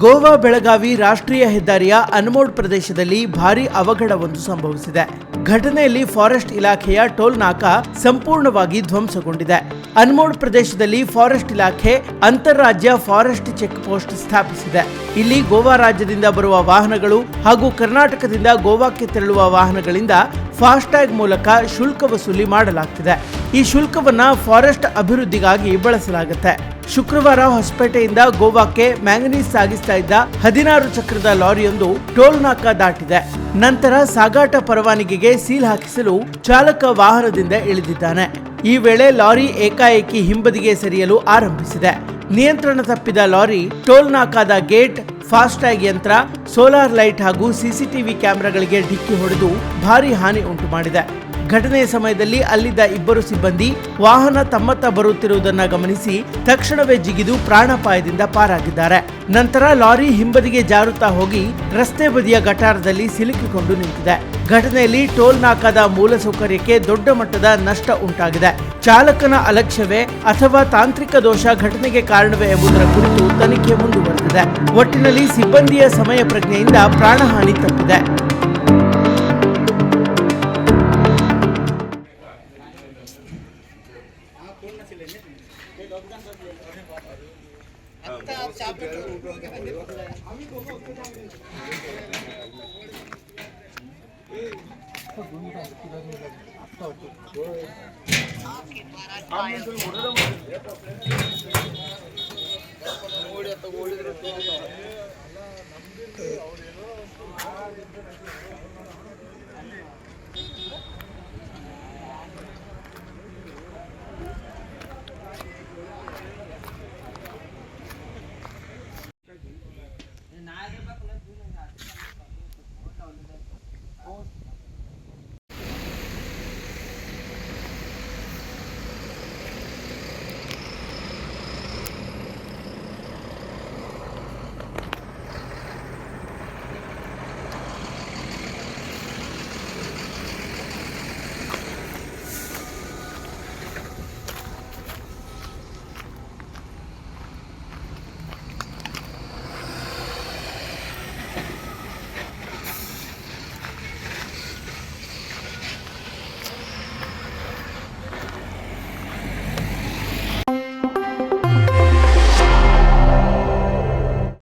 ಗೋವಾ ಬೆಳಗಾವಿ ರಾಷ್ಟ್ರೀಯ ಹೆದ್ದಾರಿಯ ಅನ್ಮೋಡ್ ಪ್ರದೇಶದಲ್ಲಿ ಭಾರೀ ಅವಘಡವೊಂದು ಸಂಭವಿಸಿದೆ. ಘಟನೆಯಲ್ಲಿ ಫಾರೆಸ್ಟ್ ಇಲಾಖೆಯ ಟೋಲ್ ನಾಕಾ ಸಂಪೂರ್ಣವಾಗಿ ಧ್ವಂಸಗೊಂಡಿದೆ. ಅನ್ಮೋಡ್ ಪ್ರದೇಶದಲ್ಲಿ ಫಾರೆಸ್ಟ್ ಇಲಾಖೆ ಅಂತಾರಾಜ್ಯ ಫಾರೆಸ್ಟ್ ಚೆಕ್ ಪೋಸ್ಟ್ ಸ್ಥಾಪಿಸಿದೆ. ಇಲ್ಲಿ ಗೋವಾ ರಾಜ್ಯದಿಂದ ಬರುವ ವಾಹನಗಳು ಹಾಗೂ ಕರ್ನಾಟಕದಿಂದ ಗೋವಾಕ್ಕೆ ತೆರಳುವ ವಾಹನಗಳಿಂದ ಫಾಸ್ಟ್ಯಾಗ್ ಮೂಲಕ ಶುಲ್ಕ ವಸೂಲಿ ಮಾಡಲಾಗ್ತಿದೆ. ಈ ಶುಲ್ಕವನ್ನ ಫಾರೆಸ್ಟ್ ಅಭಿವೃದ್ಧಿಗಾಗಿ ಬಳಸಲಾಗುತ್ತೆ. ಶುಕ್ರವಾರ ಹೊಸಪೇಟೆಯಿಂದ ಗೋವಾಕ್ಕೆ ಮ್ಯಾಂಗನೀಸ್ ಸಾಗಿಸ್ತಾ ಇದ್ದ 16 ಚಕ್ರದ ಲಾರಿಯೊಂದು ಟೋಲ್ ನಾಕಾ ದಾಟಿದೆ. ನಂತರ ಸಾಗಾಟ ಪರವಾನಗಿಗೆ ಸೀಲ್ ಹಾಕಿಸಲು ಚಾಲಕ ವಾಹನದಿಂದ ಇಳಿದಿದ್ದಾನೆ. ಈ ವೇಳೆ ಲಾರಿ ಏಕಾಏಕಿ ಹಿಂಬದಿಗೆ ಸರಿಯಲು ಆರಂಭಿಸಿದೆ. ನಿಯಂತ್ರಣ ತಪ್ಪಿದ ಲಾರಿ ಟೋಲ್ ನಾಕಾದ ಗೇಟ್, ಫಾಸ್ಟ್ಯಾಗ್ ಯಂತ್ರ, ಸೋಲಾರ್ ಲೈಟ್ ಹಾಗೂ ಸಿಸಿಟಿವಿ ಕ್ಯಾಮೆರಾಗಳಿಗೆ ಡಿಕ್ಕಿ ಹೊಡೆದು ಭಾರೀ ಹಾನಿ ಉಂಟು ಮಾಡಿದೆ. ಘಟನೆಯ ಸಮಯದಲ್ಲಿ ಅಲ್ಲಿದ್ದ 2 ಸಿಬ್ಬಂದಿ ವಾಹನ ತಮ್ಮತ್ತ ಬರುತ್ತಿರುವುದನ್ನು ಗಮನಿಸಿ ತಕ್ಷಣವೇ ಜಿಗಿದು ಪ್ರಾಣಾಪಾಯದಿಂದ ಪಾರಾಗಿದ್ದಾರೆ. ನಂತರ ಲಾರಿ ಹಿಂಬದಿಗೆ ಜಾರುತ್ತಾ ಹೋಗಿ ರಸ್ತೆ ಬದಿಯ ಗಟಾರದಲ್ಲಿ ಸಿಲುಕಿಕೊಂಡು ನಿಂತಿದೆ. ಘಟನೆಯಲ್ಲಿ ಟೋಲ್ ನಾಕಾದ ಮೂಲಸೌಕರ್ಯಕ್ಕೆ ದೊಡ್ಡ ಮಟ್ಟದ ನಷ್ಟ ಉಂಟಾಗಿದೆ. ಚಾಲಕನ ಅಲಕ್ಷ್ಯವೇ ಅಥವಾ ತಾಂತ್ರಿಕ ದೋಷ ಘಟನೆಗೆ ಕಾರಣವೇ ಎಂಬುದರ ಕುರಿತು ತನಿಖೆ ಮುಂದುವರೆದಿದೆ. ಒಟ್ಟಿನಲ್ಲಿ ಸಿಬ್ಬಂದಿಯ ಸಮಯ ಪ್ರಜ್ಞೆಯಿಂದ ಪ್ರಾಣಹಾನಿ ತಪ್ಪಿದೆ.